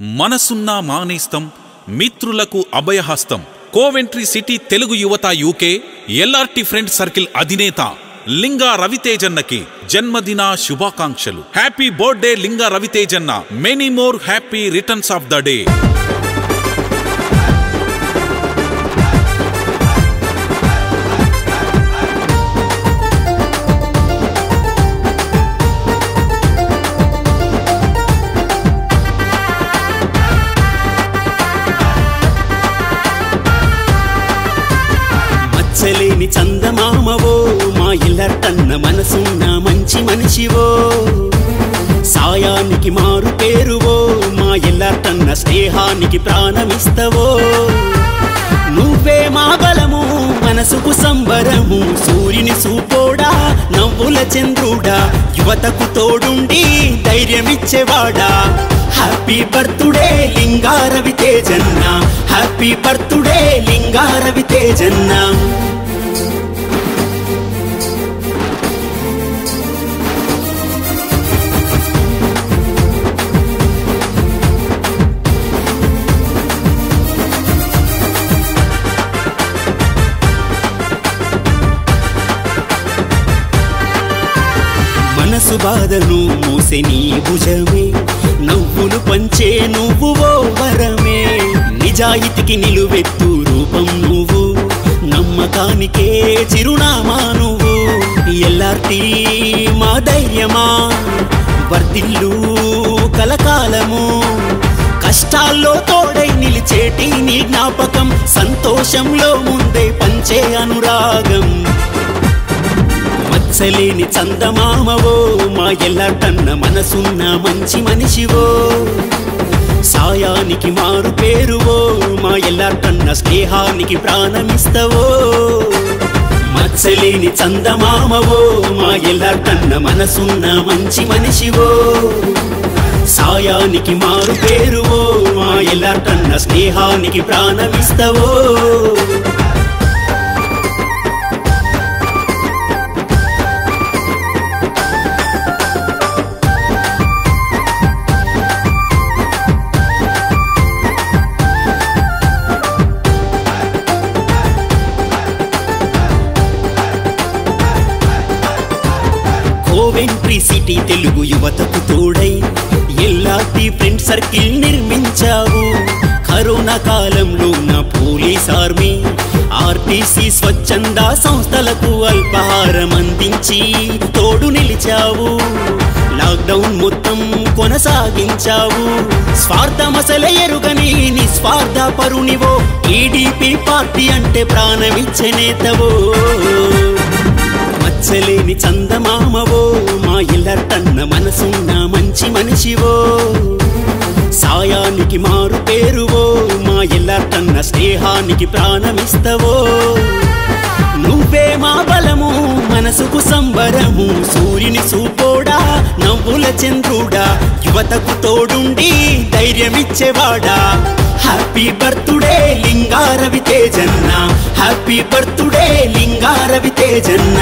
మనసున్న మానేస్తం మిత్రులకు అభయహస్తం కోవెంట్రీ సిటీ తెలుగు యువత యూకే ఎల్ఆర్టీ ఫ్రెండ్ సర్కిల్ అధినేత లింగా రవితేజన్నకి జన్మదిన శుభాకాంక్షలు. హ్యాపీ బర్త్డే లింగా రవితేజన్న. Many more happy returns of the day. మచ్చలేని చందమామవో మా ఇల్లర్తన్న మనసున్న మంచి మనిషివో, సాయానికి మారు పేరువో మా ఇల్లర్తన్న స్నేహానికి ప్రాణమిస్తవో. నువ్వే మా బలము మనసుకు సంబరము, సూర్యుని సూపోడా నవ్వుల చంద్రుడా, యువతకు తోడుండి ధైర్యమిచ్చేవాడా. Happy birthday Linga రవితేజన్న, happy birthday Linga రవితేజన్న. మనసు బాధను మూసే నీ భుజమే, నవ్వులు పంచే నువ్వు ఓ వరమే. నిజాయితీకి నిలువెత్తు రూపం నువ్వు, నమ్మకానికే చిరునామా నువ్వు. ఎల్ఆర్టీ మా ధైర్యమా, వర్ధిల్లు కలకాలము. కష్టాల్లో తోడై నిలిచేటి నీ జ్ఞాపకం, సంతోషంలో ముందే పంచే అనురాగం. మచ్చలేని చందమామవో మా ఎల్లాటన్న మనసున్న మంచి మనిషివో, సాయానికి మారు పేరువో మా ఎల్లాటన్న స్నేహానికి ప్రాణమిస్తవో. మచ్చలేని చందమామవో మా ఎల్లాటన్న మనసున్న మంచి మనిషివో, సాయానికి మారు పేరువో మా ఎల్లాటన్న స్నేహానికి ప్రాణమిస్తవో. కోవెంట్రీ సిటీ తెలుగు యువతకు తోడై ఎల్ఆర్టీ ఫ్రెండ్ సర్కిల్ నిర్మించావు. కరోనా కాలంలో నా పోలీస్ ఆర్మీ, ఆర్టీసీ స్వచ్ఛంద సంస్థలకు అల్పాహారం అందించి తోడు నిలిచావు. లాక్డౌన్ మొత్తం కొనసాగించావు. స్వార్థమసలే ఎరుగని నిస్వార్థ పరునివో, టీడీపీ పార్టీ అంటే ప్రాణమిచ్చే నేతవో. మచ్చలేని చందమామవో మా ఇల్లర్తన్న మనసున్న మంచి మనిషివో, సాయానికి మారు పేరువో మా ఇల్లర్తన్న స్నేహానికి ప్రాణమిస్తవో. నువ్వే మా బలము మనసుకు సంబరము, సూర్యుని సూపోడా నవ్వుల చంద్రుడా, యువతకు తోడుండి ధైర్యమిచ్చేవాడా. Happy birthday Linga రవితేజన్న, happy birthday Linga రవితేజన్న.